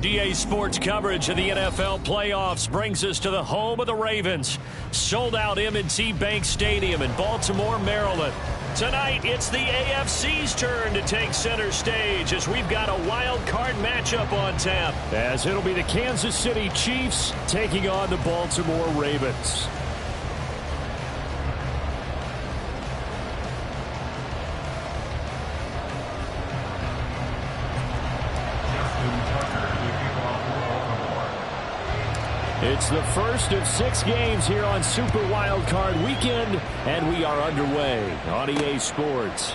DA Sports coverage of the NFL playoffs brings us to the home of the Ravens. Sold out M&T Bank Stadium in Baltimore, Maryland. Tonight, it's the AFC's turn to take center stage as we've got a wild card matchup on tap. As it'll be the Kansas City Chiefs taking on the Baltimore Ravens. It's the first of 6 games here on Super Wild Card Weekend, and we are underway on EA Sports.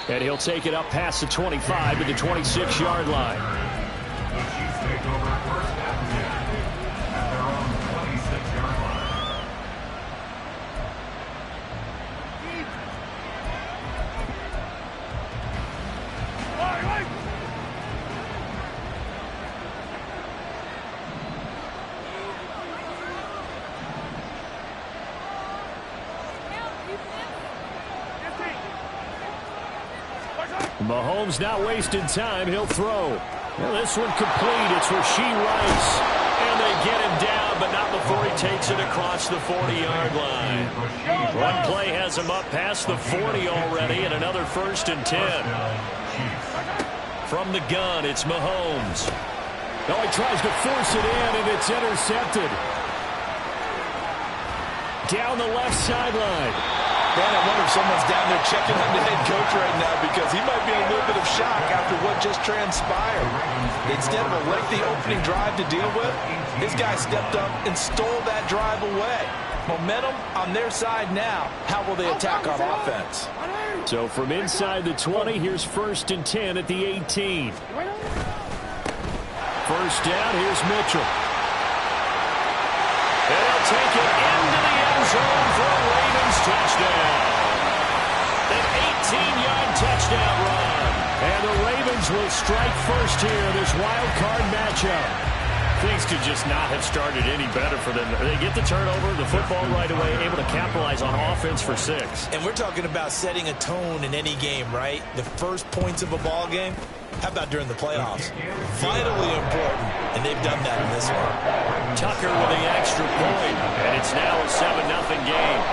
And he'll take it up past the 25 to the 26-yard line. The Chiefs take over first half at their own 26-yard line. Mahomes not wasting time. He'll throw. Well, this one complete. It's Rashee Rice. And they get him down, but not before he takes it across the 40-yard line. One play has him up past the 40 already, and another 1st and 10. From the gun, it's Mahomes. Oh, he tries to force it in, and it's intercepted. Down the left sideline. Man, I wonder if someone's down there checking on the head coach right now because he might be in a little bit of shock after what just transpired. Instead of a lengthy opening drive to deal with, this guy stepped up and stole that drive away. Momentum on their side now. How will they attack on offense? So from inside the 20, here's 1st and 10 at the 18. First down, here's Mitchell. And he'll take it into the end zone for a Ravens touchdown. An 18-yard touchdown run. And the Ravens will strike first here in this wild card matchup. Things could just not have started any better for them. They get the turnover, the football right away, able to capitalize on offense for 6. And we're talking about setting a tone in any game, right? The first points of a ball game. How about during the playoffs? Vitally important, and they've done that in this one. Tucker with the extra point, and it's now a 7-0 game.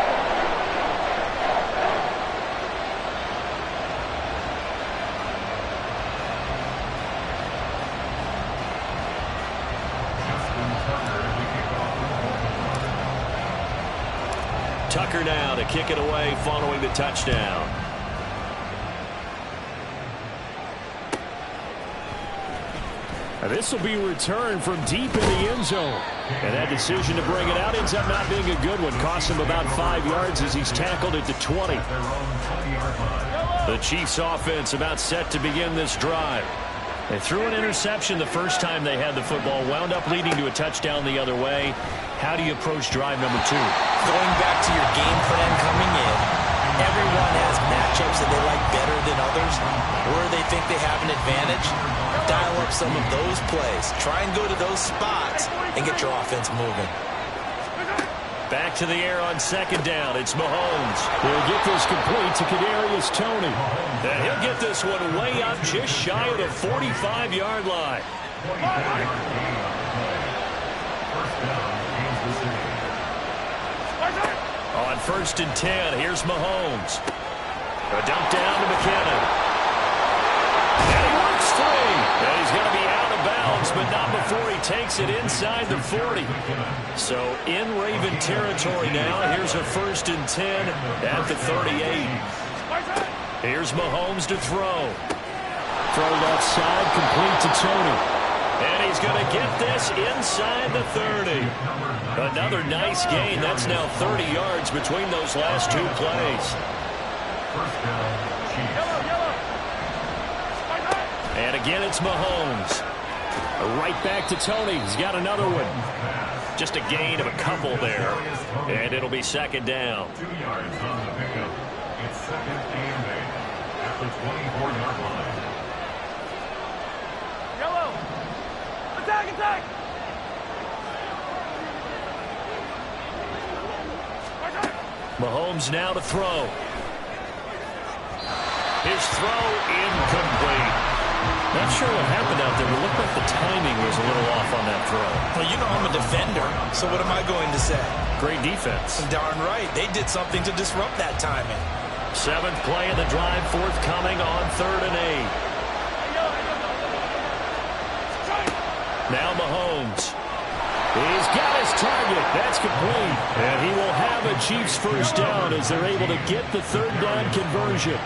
Tucker now to kick it away following the touchdown. This will be returned from deep in the end zone. And that decision to bring it out ends up not being a good one. Costs him about 5 yards as he's tackled at the 20. The Chiefs offense about set to begin this drive. They threw an interception the first time they had the football, wound up leading to a touchdown the other way. How do you approach drive number 2? Going back to your game plan coming in, everyone has matchups that they like better than others, where they think they have an advantage. Dial up some of those plays. Try and go to those spots and get your offense moving. Back to the air on 2nd down. It's Mahomes. He'll get this complete to Kadarius Toney. And he'll get this one way up just shy of the 45-yard line. On 1st and 10, here's Mahomes. A dump down to McKinnon. And he works 3. And he's going to be out of bounds, but not before he takes it inside the 40. So in Raven territory now. Here's a 1st and 10 at the 38. Here's Mahomes to throw. Throw left side, complete to Toney. And he's going to get this inside the 30. Another nice gain. That's now 30 yards between those last 2 plays. And again, it's Mahomes. Right back to Toney. He's got another one. Just a gain of a couple there. And it'll be 2nd down. 2 yards on the pickup. It's 2nd and 8 at the 24-yard line. Yellow! Attack, attack! Mahomes now to throw. His throw incomplete. Not sure what happened out there, but it looked like the timing was a little off on that throw. Well, you know I'm a defender, so what am I going to say? Great defense. Darn right. They did something to disrupt that timing. 7th play of the drive, forthcoming on 3rd and 8. Now Mahomes. He's got his target. That's complete. And he will have a Chiefs first down as they're able to get the 3rd down conversion.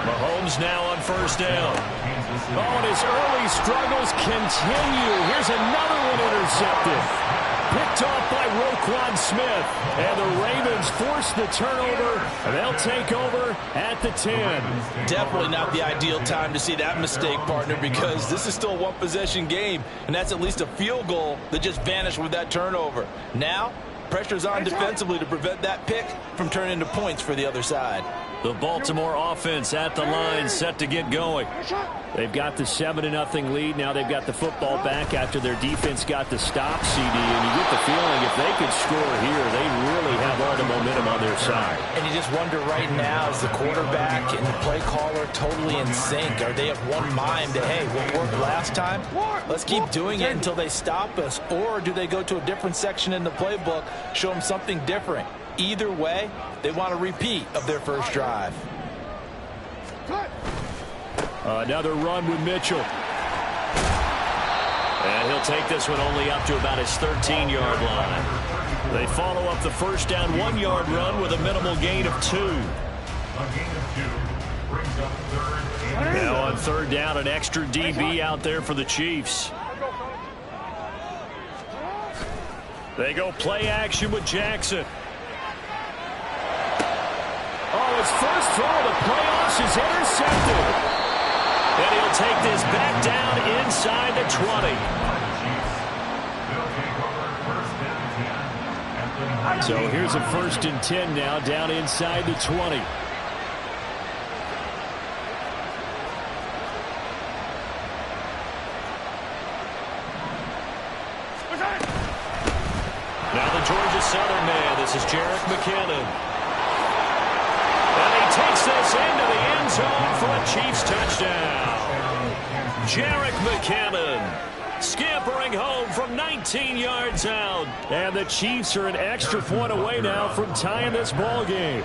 Mahomes now on first down. Oh, and his early struggles continue. Here's another one intercepted. Picked off by Roquan Smith. And the Ravens force the turnover, and they'll take over at the 10. Definitely not the ideal time to see that mistake, partner, because this is still a one-possession game, and that's at least a field goal that just vanished with that turnover. Now, pressure's on defensively to prevent that pick from turning into points for the other side. The Baltimore offense at the line, set to get going. They've got the 7-0 lead. Now they've got the football back after their defense got the stop, CD. And you get the feeling if they could score here, they really have all the momentum on their side. And you just wonder right now, is the quarterback and the play caller totally in sync? Are they of one mind that, hey, what worked last time? Let's keep doing it until they stop us. Or do they go to a different section in the playbook, show them something different? Either way, they want a repeat of their first drive. Another run with Mitchell. And he'll take this one only up to about his 13-yard line. They follow up the first down 1-yard run with a minimal gain of 2. Now on 3rd down, an extra DB out there for the Chiefs. They go play action with Jackson. Oh, his first throw of the playoffs is intercepted. And he'll take this back down inside the 20. So here's a 1st and 10 now, down inside the 20. Now the Georgia Southern man, this is Jerick McKinnon. And he takes this into the end zone for a Chiefs touchdown. Jerick McKinnon scampering home from 19 yards out. And the Chiefs are an extra point away now from tying this ball game.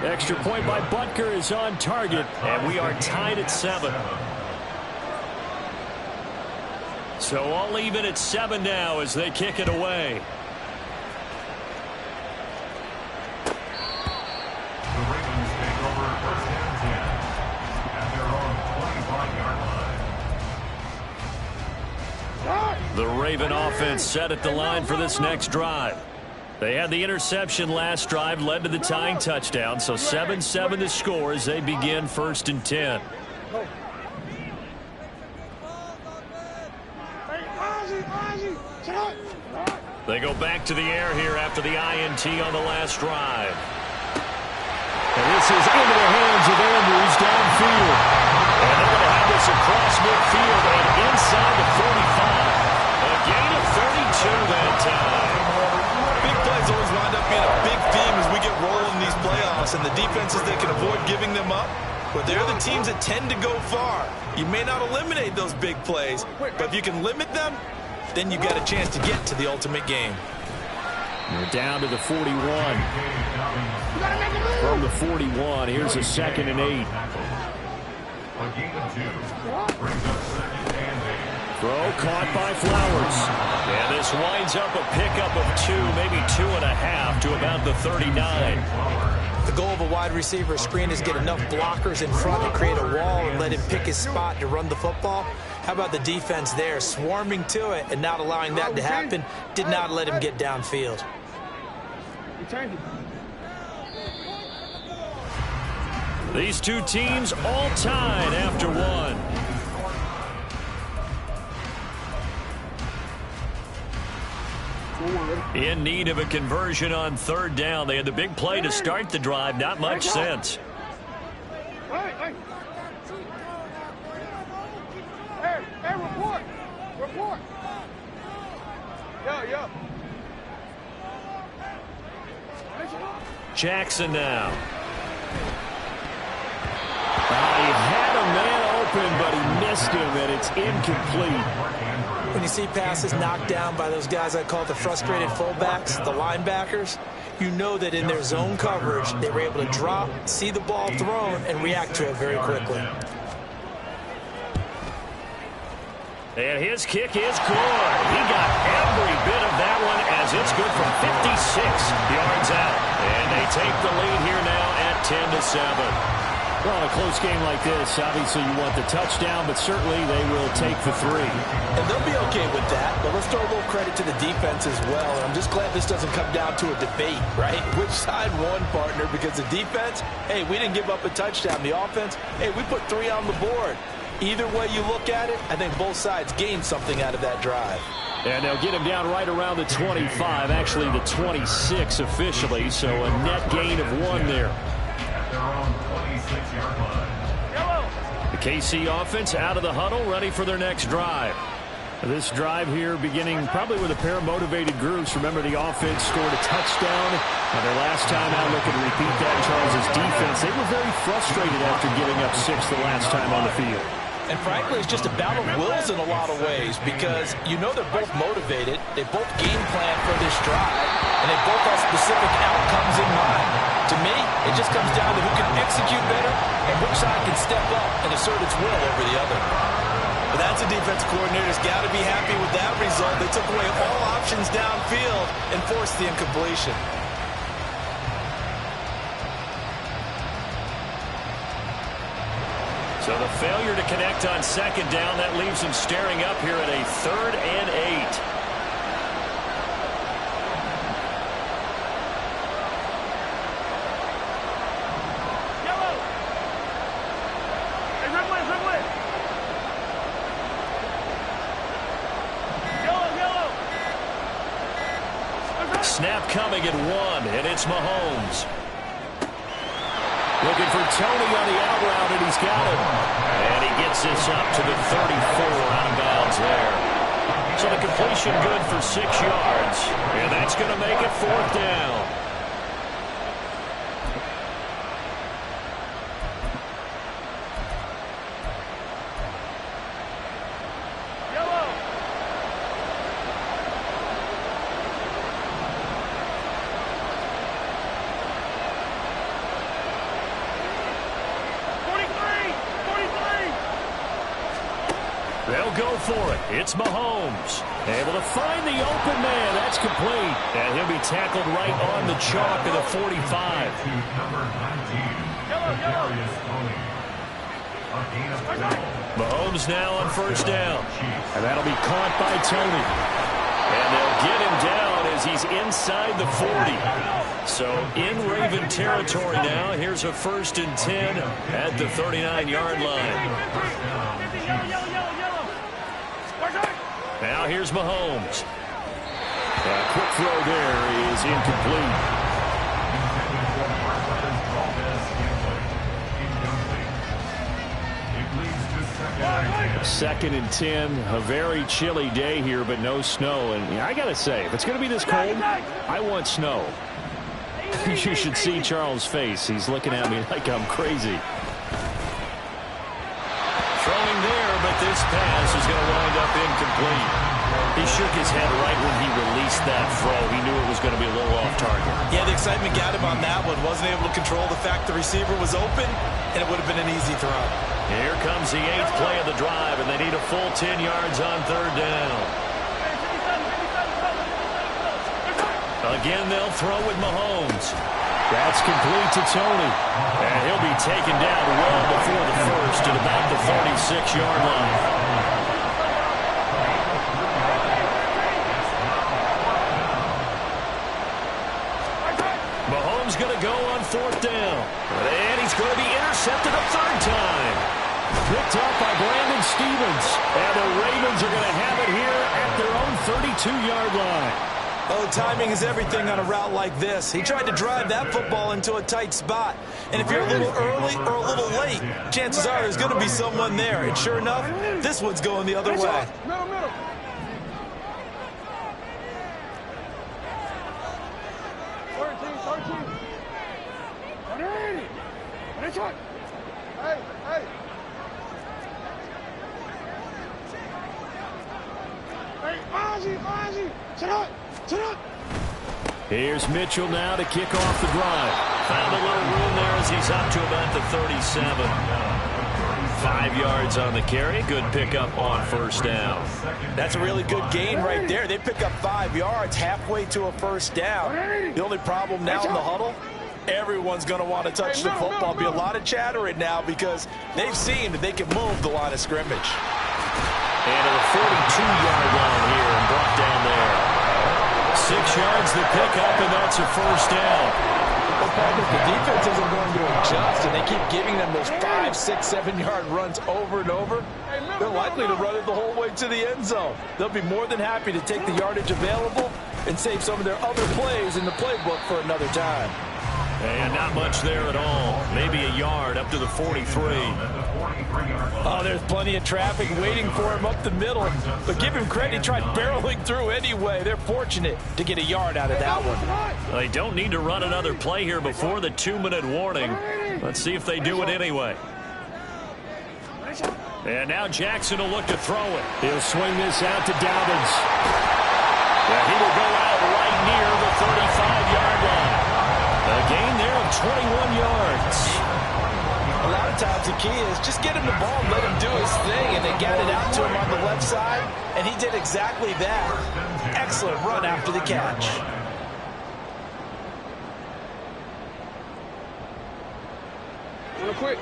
Extra point by Butker is on target, and we are tied at 7. So all even at 7 now as they kick it away. The Ravens take over 1st and 10 at their own 25-yard line. The Raven offense set at the line for this next drive. They had the interception last drive, led to the tying touchdown, so 7-7 the score as they begin 1st and 10. They go back to the air here after the INT on the last drive. And this is into the hands of Andrews downfield. And they're going to have this across midfield and inside the 45. A gain of 32 that time. Big plays always wind up being a big theme as we get rolling in these playoffs, and the defenses that can avoid giving them up, but they're the teams that tend to go far. You may not eliminate those big plays, but if you can limit them, then you got a chance to get to the ultimate game. We're down to the 41. From the 41, here's a 2nd and 8. Throw caught by Flowers. And this winds up a pickup of 2, maybe 2.5 to about the 39. The goal of a wide receiver screen is get enough blockers in front to create a wall and let him pick his spot to run the football. How about the defense there, swarming to it and not allowing that to happen? Did not let him get downfield. These two teams all tied after 1. In need of a conversion on 3rd down. They had the big play to start the drive. Not much sense. Hey, report. Report. Yo. Jackson now. He had a man open, but he missed him, and it's incomplete. When you see passes knocked down by those guys I call the frustrated fullbacks, the linebackers, you know that in their zone coverage, they were able to drop, see the ball thrown, and react to it very quickly. And his kick is good. He got every bit of that one as it's good from 56 yards out. And they take the lead here now at 10-7. Well, in a close game like this, obviously you want the touchdown, but certainly they will take the 3. And they'll be okay with that, but let's throw a little credit to the defense as well. And I'm just glad this doesn't come down to a debate, right? Which side won, partner? Because the defense, hey, we didn't give up a touchdown. The offense, hey, we put 3 on the board. Either way you look at it, I think both sides gained something out of that drive. And they'll get him down right around the 25, actually the 26 officially, so a net gain of 1 there. At their own 26-yard line. The KC offense out of the huddle, ready for their next drive. This drive here beginning probably with a pair of motivated groups. Remember, the offense scored a touchdown. Their last time out, looking to repeat that. Charles' defense, they were very frustrated after giving up 6 the last time on the field. And frankly, it's just a battle of wills in a lot of ways because you know they're both motivated. They both game plan for this drive, and they both have specific outcomes in mind. To me, it just comes down to who can execute better and which side can step up and assert its will over the other. But that's a defensive coordinator's got to be happy with that result. They took away all options downfield and forced the incompletion. So the failure to connect on 2nd down, that leaves him staring up here at a 3rd and 8. Yellow. Hey, red win, red win. Yellow. Snap coming at 1, and it's Mahomes. Looking for Tony on the out route, and he's got him. And he gets this up to the 34, out of bounds there. So the completion good for 6 yards. And that's going to make it 4th down. They'll go for it. It's Mahomes. Able to find the open man. That's complete. And he'll be tackled right on the chalk of the 45. To number 19, Darius Tony. Mahomes now on 1st down. And that'll be caught by Tony. And they'll get him down as he's inside the 40. So in Raven territory now. Here's a 1st and 10 at the 39-yard line. Now here's Mahomes. A quick throw there is incomplete. 2nd and 10. A very chilly day here, but no snow. And I got to say, if it's going to be this cold, I want snow. You should see Charles' face. He's looking at me like I'm crazy. Throwing there, but this pass is going to wind up incomplete. He shook his head right when he released that throw. He knew it was going to be a little off target. Yeah, the excitement got him on that one. Wasn't able to control the fact the receiver was open, and it would have been an easy throw. Here comes the 8th play of the drive, and they need a full 10 yards on 3rd down. Again, they'll throw with Mahomes. That's complete to Tony. And he'll be taken down well before the 1st at about the 36-yard line. Mahomes going to go on 4th down. And he's going to be intercepted a 3rd time. Picked up by Brandon Stevens. And the Ravens are going to have it here at their own 32-yard line. Oh, timing is everything on a route like this. He tried to drive that football into a tight spot. And if you're a little early or a little late, chances are there's going to be someone there. And sure enough, this one's going the other way. Middle. 13. Here's Mitchell now to kick off the drive. Found a little room there as he's up to about the 37. 5 yards on the carry. Good pickup on first down. That's a really good gain right there. They pick up 5 yards halfway to a first down. The only problem now in the huddle, everyone's going to want to touch the football. Be a lot of chatter right now because they've seen that they can move the line of scrimmage. And to the 42-yard line here and brought down there. 6 yards the pickup, and that's a first down. Well, Patrick, the defense isn't going to adjust, and they keep giving them those 5, 6, 7-yard runs over and over. They're likely to run it the whole way to the end zone. They'll be more than happy to take the yardage available and save some of their other plays in the playbook for another time. And not much there at all. Maybe a yard up to the 43. Oh, there's plenty of traffic waiting for him up the middle. But give him credit, he tried barreling through anyway. They're fortunate to get a yard out of that one. They don't need to run another play here before the 2-minute warning. Let's see if they do it anyway. And now Jackson will look to throw it. He'll swing this out to Dobbins. Yeah, he will go out right near the 35-yard line. A gain there of 21 yards. A lot of times the key is just get him the ball and let him do his thing, and they got it out to him on the left side, and he did exactly that. Excellent run after the catch. Real quick.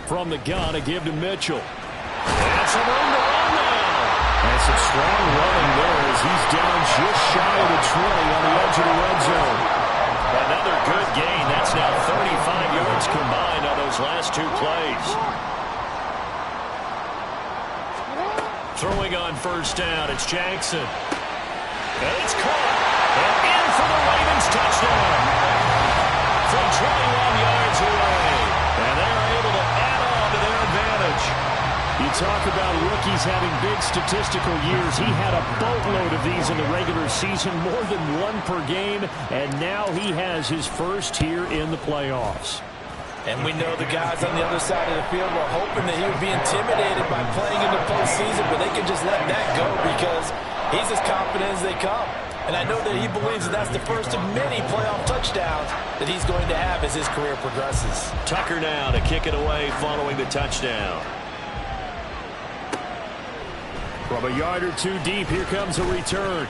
From the gun, a give to Mitchell. That's a room to run now. And some strong running there as he's down just shy of the 20 on the edge of the red zone. Another good gain. That's now 35 yards combined on those last 2 plays. Throwing on first down, it's Jackson. And it's caught. And in for the Ravens touchdown. From 21 yards away. And they're able to add on to their advantage. You talk about rookies having big statistical years. He had a boatload of these in the regular season, more than 1 per game, and now he has his first here in the playoffs. And we know the guys on the other side of the field were hoping that he would be intimidated by playing in the postseason, but they can just let that go because he's as confident as they come. And I know that he believes that that's the first of many playoff touchdowns that he's going to have as his career progresses. Tucker now to kick it away following the touchdown. From a yard or 2 deep, here comes a return.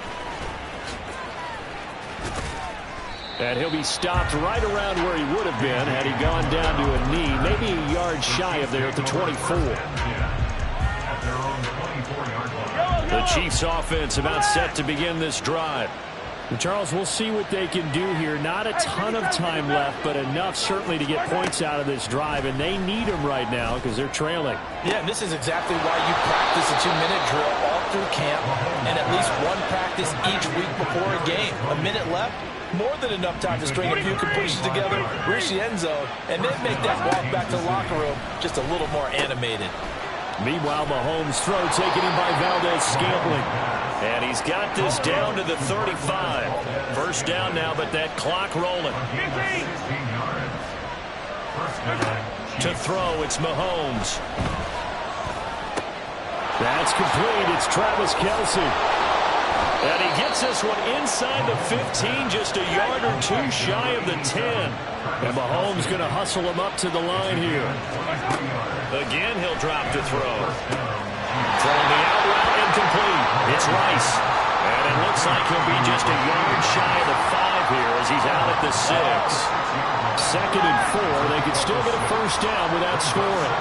And he'll be stopped right around where he would have been had he gone down to a knee, maybe a yard shy of there at the 24. The Chiefs offense about set to begin this drive. And Charles, we'll see what they can do here. Not a ton of time left, but enough certainly to get points out of this drive, and they need them right now because they're trailing. Yeah, and this is exactly why you practice a 2-minute drill all through camp and at least 1 practice each week before a game. A minute left, more than enough time to string a few completions together, reach the end zone, and then make that walk back to the locker room just a little more animated. Meanwhile, Mahomes' throw taken in by Valdez-Scantling. And he's got this down to the 35. First down now, but that clock rolling. To throw, it's Mahomes. That's complete. It's Travis Kelce. And he gets this one inside the 15, just a yard or 2 shy of the 10. And Mahomes going to hustle him up to the line here. Again, he'll drop to throw. Throwing the out route incomplete. It's Rice. And it looks like he'll be just a yard shy of the 5 here as he's out at the 6. 2nd and 4. They could still get a first down without scoring.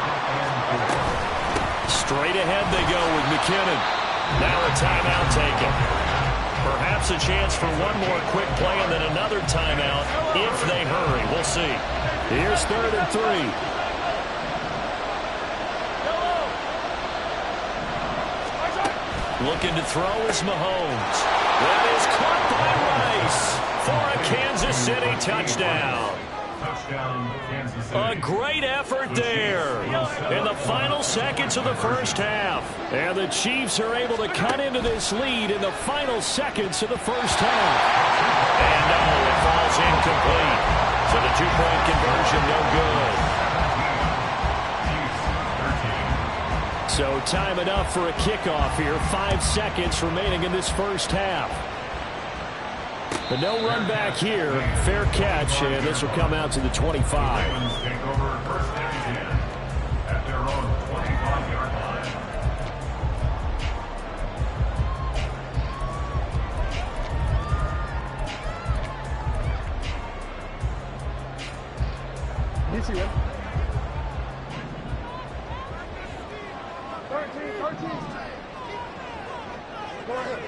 Straight ahead they go with McKinnon. Now a timeout taken. Perhaps a chance for one more quick play and then another timeout if they hurry. We'll see. Here's 3rd and 3. Looking to throw is Mahomes. That is caught by Rice for a Kansas City touchdown. Touchdown, Kansas City. A great effort there in the final seconds of the first half. And the Chiefs are able to cut into this lead in the final seconds of the first half. And no, it falls incomplete. So the two-point conversion no good. So time enough for a kickoff here. 5 seconds remaining in this first half. But no run back here. Fair catch, and this will come out to the 25. Ravens take over first and 10 at their own 25-yard line. You see him? 13. Go ahead.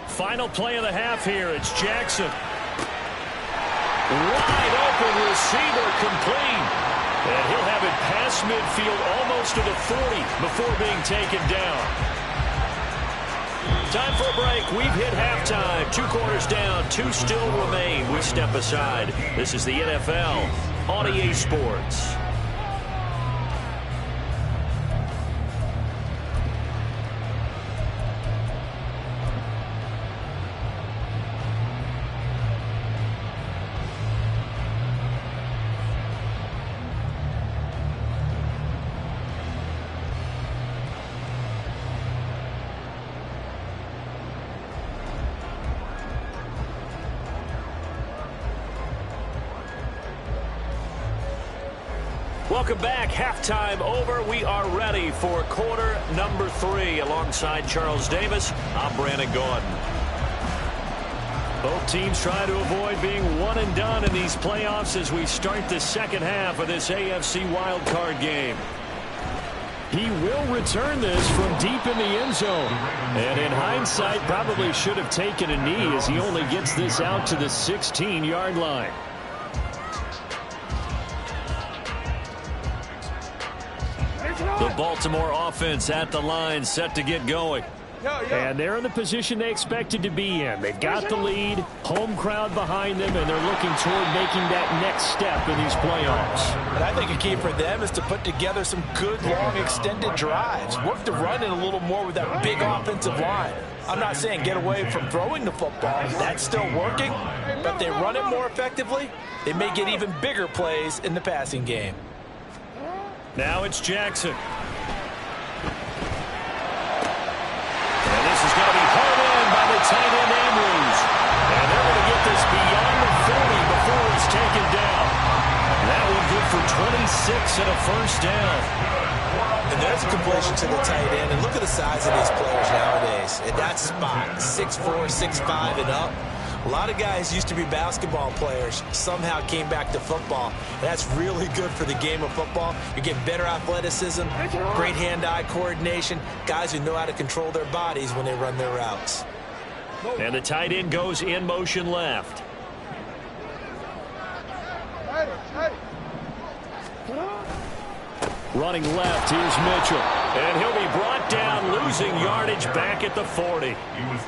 Final play of the half here. It's Jackson. Wide open receiver complete. And he'll have it past midfield almost to the 40 before being taken down. Time for a break. We've hit halftime. 2 quarters down. 2 still remain. We step aside. This is the NFL on EA Sports. Welcome back. Halftime over. We are ready for quarter number 3. Alongside Charles Davis, I'm Brandon Gordon. Both teams trying to avoid being one and done in these playoffs as we start the second half of this AFC wildcard game. He will return this from deep in the end zone. And in hindsight, probably should have taken a knee as he only gets this out to the 16-yard line. The Baltimore offense at the line, set to get going. And they're in the position they expected to be in. They've got the lead, home crowd behind them, and they're looking toward making that next step in these playoffs. And I think a key for them is to put together some good, long, extended drives. Work the run in a little more with that big offensive line. I'm not saying get away from throwing the football. That's still working. But if they run it more effectively, they may get even bigger plays in the passing game. Now it's Jackson. And this is going to be hauled in by the tight end Andrews. And they're going to get this beyond the 40 before it's taken down. That one good for 26 and a first down. And there's a completion to the tight end. And look at the size of these players nowadays. At that spot, 6'4", 6'5", and up. A lot of guys used to be basketball players, somehow came back to football. And that's really good for the game of football. You get better athleticism, great hand-eye coordination, guys who know how to control their bodies when they run their routes. And the tight end goes in motion left. Running left, here's Mitchell. And he'll be brought down, losing yardage back at the 40.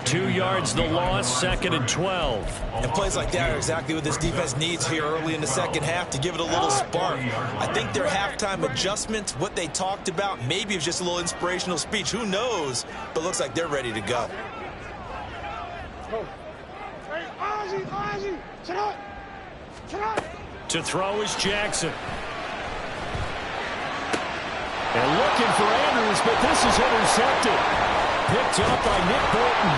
2 yards the loss, 2nd and 12. And plays like that are exactly what this defense needs here early in the second half to give it a little spark. I think their halftime adjustments, what they talked about, maybe it was just a little inspirational speech. Who knows? But looks like they're ready to go. To throw is Jackson. And looking for Andrews, but this is intercepted. Picked up by Nick Bolton.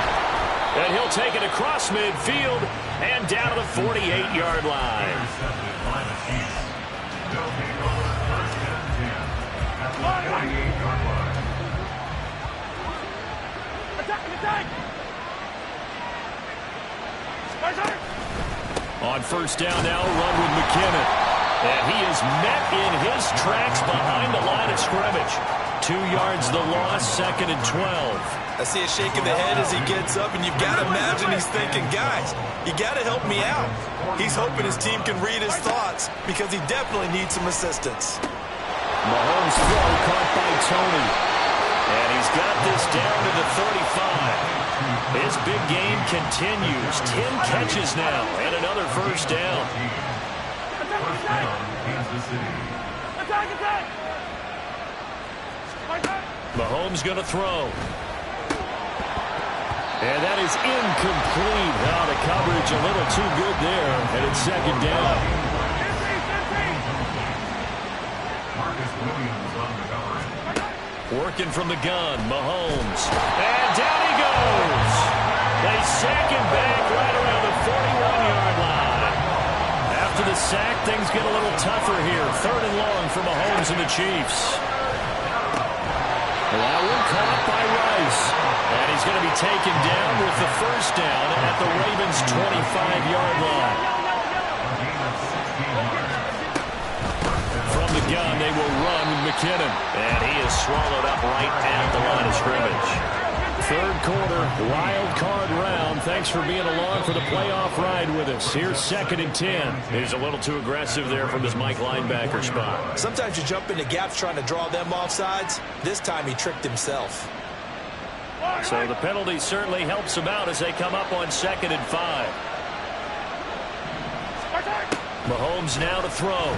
And he'll take it across midfield and down to the 48-yard line. Intercepted by the Chiefs. They'll take over first and 10 at the 48-yard line. On first down now, run with McKinnon. And he is met in his tracks behind the line of scrimmage. 2 yards the loss, 2nd and 12. I see a shake of the head as he gets up, and you've got to imagine he's thinking, guys, you got to help me out. He's hoping his team can read his thoughts because he definitely needs some assistance. Mahomes throw caught by Tony. And he's got this down to the 35. His big game continues. 10 catches now and another first down. First down, Kansas City. Mahomes going to throw. And that is incomplete. Now the coverage a little too good there, and it's second down. Marcus Williams on the coverage. Working from the gun, Mahomes. And down he goes. They sack him back right around the 41-yard line. After the sack, things get a little tougher here. 3rd and long for Mahomes and the Chiefs. That one caught by Rice. And he's going to be taken down with the first down at the Ravens' 25-yard line. From the gun, they will run with McKinnon. And he is swallowed up right at the line of scrimmage. 3rd quarter, wild card round. Thanks for being along for the playoff ride with us. Here's 2nd and 10. He's a little too aggressive there from his Mike linebacker spot. Sometimes you jump into gaps trying to draw them off sides. This time he tricked himself. So the penalty certainly helps him out as they come up on 2nd and 5. Mahomes now to throw.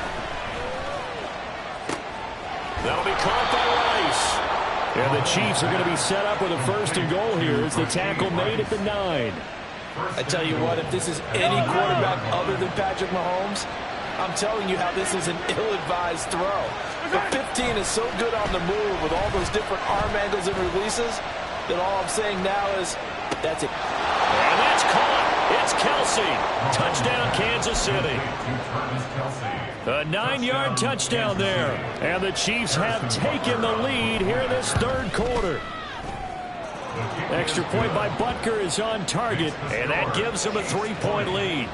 That'll be caught by Rice. And the Chiefs are going to be set up with a 1st and goal here as the tackle made at the 9. I tell you what, if this is any quarterback other than Patrick Mahomes, I'm telling you how this is an ill-advised throw. The 15 is so good on the move with all those different arm angles and releases that all I'm saying now is that's it. And that's caught. It's Kelsey. Touchdown, Kansas City. A 9-yard touchdown there. And the Chiefs have taken the lead here in this 3rd quarter. Extra point by Butker is on target, and that gives them a 3-point lead.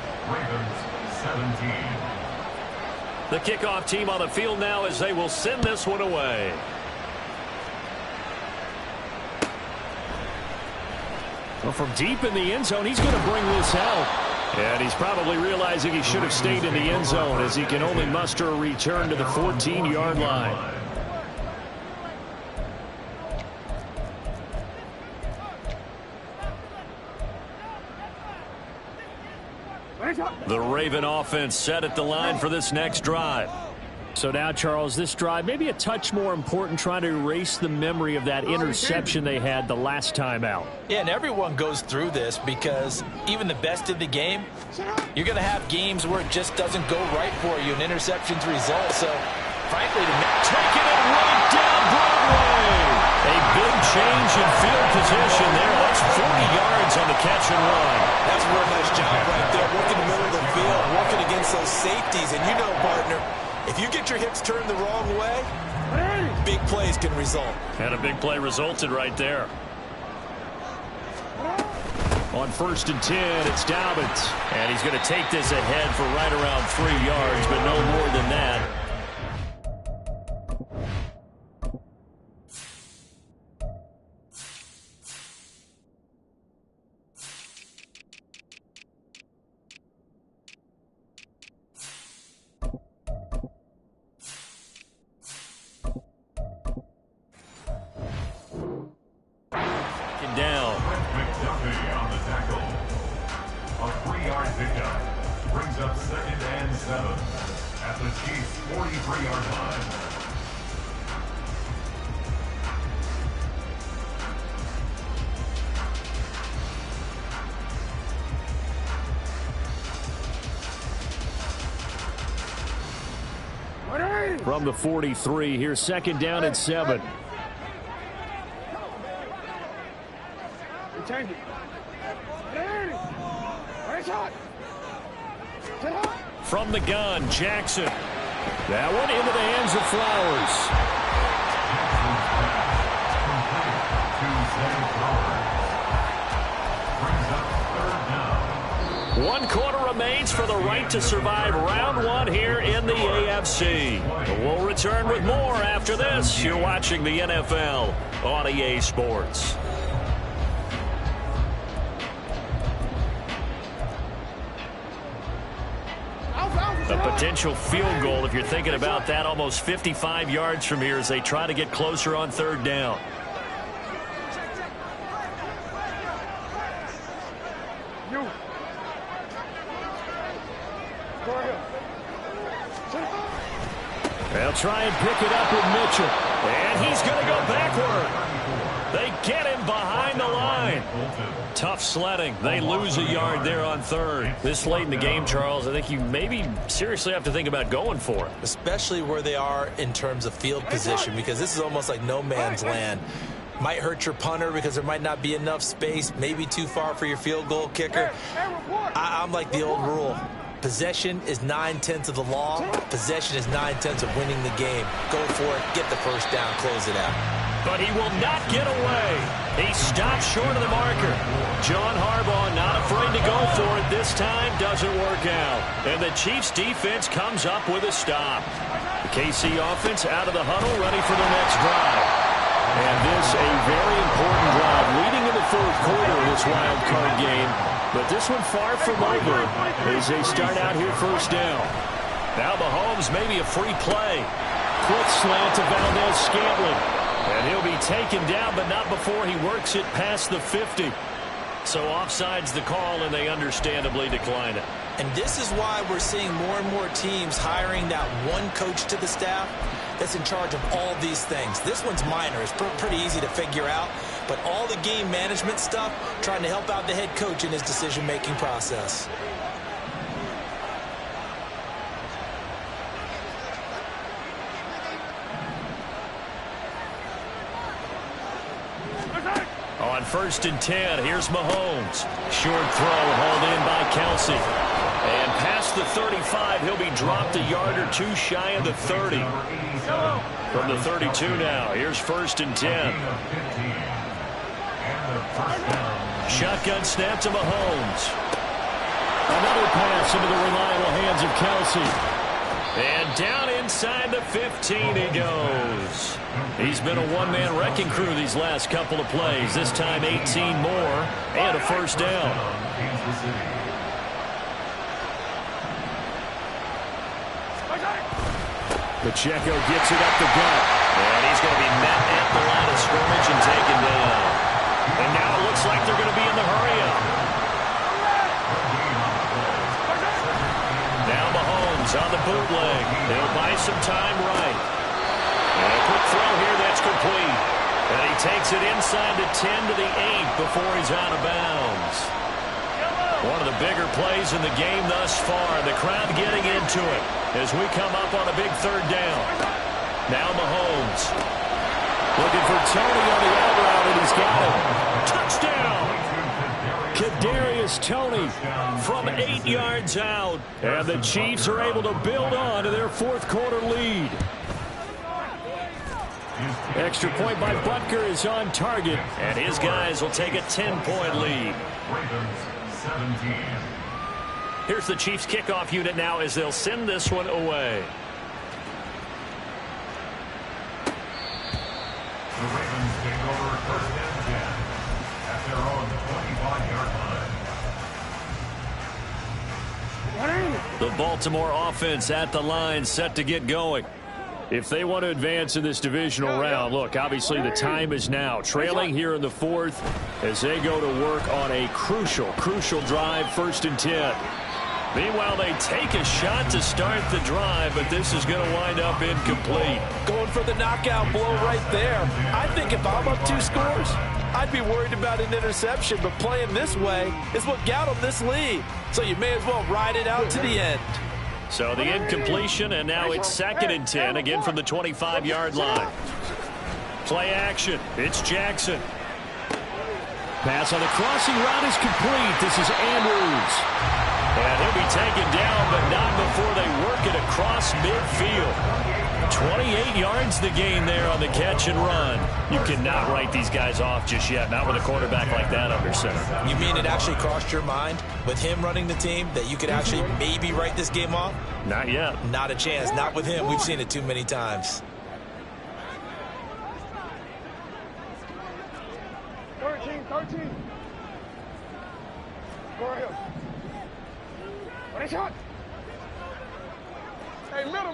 The kickoff team on the field now as they will send this one away. Well, from deep in the end zone, he's going to bring this out. And he's probably realizing he should have stayed in the end zone as he can only muster a return to the 14-yard line. The Raven offense set at the line for this next drive. So now, Charles, this drive maybe a touch more important, trying to erase the memory of that interception they had the last time out. Yeah, and everyone goes through this because even the best in the game, you're going to have games where it just doesn't go right for you, and interceptions result. So, frankly, taking it right down Broadway. A big change in field position there. That's 40 yards on the catch and run. That's a real nice job right there, working the middle of the field, working against those safeties. And you know, partner, if you get your hips turned the wrong way, big plays can result. And a big play resulted right there. On 1st and 10, it's Dobbins. And he's going to take this ahead for right around 3 yards, but no more than that. From the 43, here's 2nd down and 7. From the gun, Jackson. That one into the hands of Flowers. One quarter remains for the right to survive round 1 here in the AFC. We'll return with more after this. You're watching the NFL on EA Sports. A potential field goal, if you're thinking about that, almost 55 yards from here as they try to get closer on 3rd down. do. Go ahead. They'll try and pick it up with Mitchell. And he's going to go backward. They get him behind the line. Tough sledding. They lose a yard there on third. This late in the game, Charles, I think you maybe seriously have to think about going for it. Especially where they are in terms of field position, because this is almost like no man's land. Might hurt your punter because there might not be enough space, maybe too far for your field goal kicker. I'm like the old rule. Possession is 9/10 of the law. Possession is 9/10 of winning the game. Go for it. Get the first down. Close it out. But he will not get away. He stops short of the marker. John Harbaugh not afraid to go for it this time. Doesn't work out. And the Chiefs defense comes up with a stop. The KC offense out of the huddle, ready for the next drive. And this a very important drive leading in the fourth quarter of this wild card game. But this one far from over as they start out here first down. Now Mahomes maybe a free play. Quick slant to Valdez-Scantling. And he'll be taken down, but not before he works it past the 50. So offside's the call, and they understandably decline it. And this is why we're seeing more and more teams hiring that one coach to the staff that's in charge of all these things. This one's minor. It's pretty easy to figure out. But all the game management stuff, trying to help out the head coach in his decision-making process. On 1st and 10, here's Mahomes. Short throw hauled in by Kelsey. And past the 35, he'll be dropped a yard or two shy of the 30. From the 32 now, here's 1st and 10. Shotgun snap to Mahomes. Another pass into the reliable hands of Kelsey. And down inside the 15 he goes. He's been a one-man wrecking crew these last couple of plays. This time 18 more and a first down. Pacheco gets it up the gut. And he's going to be met at the line of scrimmage and taken down. And now it looks like they're going to be in the hurry-up. Now Mahomes on the bootleg. They'll buy some time right. And a quick throw here that's complete. And he takes it inside the 10 to the 8 before he's out of bounds. One of the bigger plays in the game thus far. The crowd getting into it as we come up on a big third down. Now Mahomes looking for Tony on the out route, and he's got it. Touchdown! Kadarius Toney from 8 yards out. And the Chiefs are able to build on to their fourth quarter lead. Extra point by Butker is on target. And his guys will take a 10-point lead. Here's the Chiefs kickoff unit now as they'll send this one away. The Ravens take over 1st and 10 at their own 25-yard line. The Baltimore offense at the line, set to get going. If they want to advance in this divisional round, look, obviously the time is now. Trailing here in the fourth as they go to work on a crucial drive, 1st and 10. Meanwhile, they take a shot to start the drive, but this is going to wind up incomplete. Going for the knockout blow right there. I think if I'm up 2 scores, I'd be worried about an interception, but playing this way is what got them this lead. So you may as well ride it out to the end. So the incompletion, and now it's 2nd and 10, again from the 25-yard line. Play action. It's Jackson. Pass on the crossing route is complete. This is Andrews. And he'll be taken down, but not before they work it across midfield. 28 yards the gain there on the catch and run. You cannot write these guys off just yet, not with a quarterback like that under center. You mean it actually crossed your mind with him running the team that you could actually maybe write this game off? Not yet. Not a chance. Not with him. We've seen it too many times. 13. Go ahead. What shot? Hey, middle.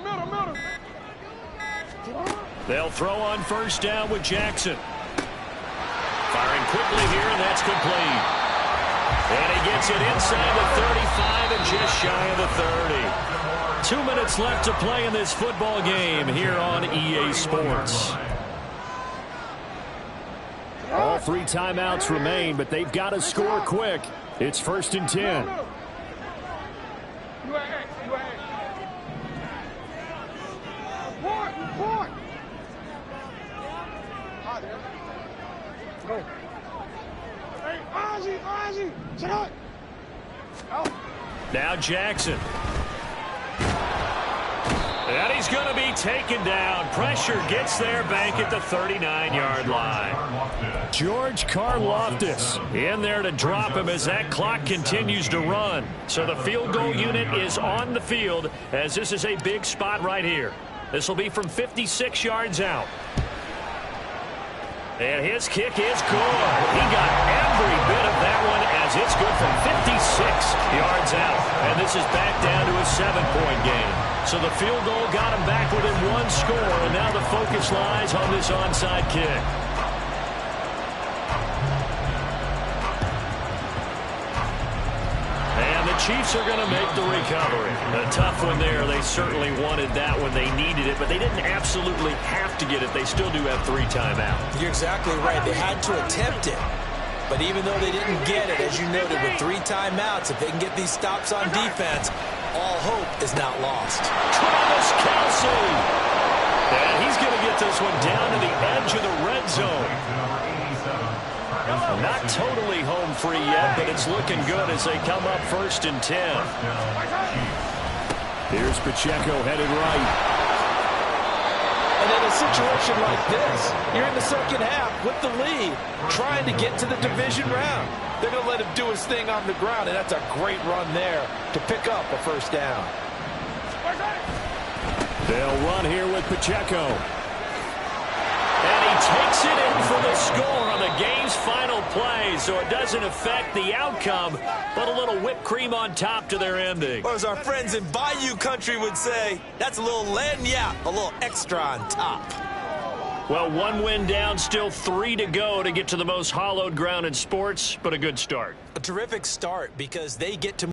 They'll throw on 1st down with Jackson. Firing quickly here, and that's complete. And he gets it inside the 35 and just shy of the 30. 2 minutes left to play in this football game here on EA Sports. All 3 timeouts remain, but they've got to score quick. It's 1st and 10. Now Jackson. And he's going to be taken down. Pressure gets there back at the 39-yard line. George Karlaftis in there to drop him as that clock continues to run. So the field goal unit is on the field as this is a big spot right here. This will be from 56 yards out. And his kick is good. He got every bit of that one as it's good from 56 yards out. And this is back down to a 7-point game. So the field goal got him back within 1 score, and now the focus lies on this onside kick. And the Chiefs are going to make the recovery. A tough one there. They certainly wanted that when they needed it, but they didn't absolutely have to get it. They still do have 3 timeouts. You're exactly right. They had to attempt it. But even though they didn't get it, as you noted, with 3 timeouts, if they can get these stops on defense, all hope is not lost. Travis Kelce. And he's going to get this one down to the edge of the red zone. Not totally home free yet, but it's looking good as they come up 1st and 10. Here's Pacheco headed right. And in a situation like this, you're in the second half with the lead, trying to get to the division round. They're going to let him do his thing on the ground, and that's a great run there to pick up a 1st down. They'll run here with Pacheco. And he takes it in for the score on the game's final play, so it doesn't affect the outcome, but a little whipped cream on top to their ending. Or as our friends in Bayou Country would say, that's a little lagniappe, a little extra on top. Well, 1 win down, still 3 to go to get to the most hallowed ground in sports, but a good start. A terrific start because they get to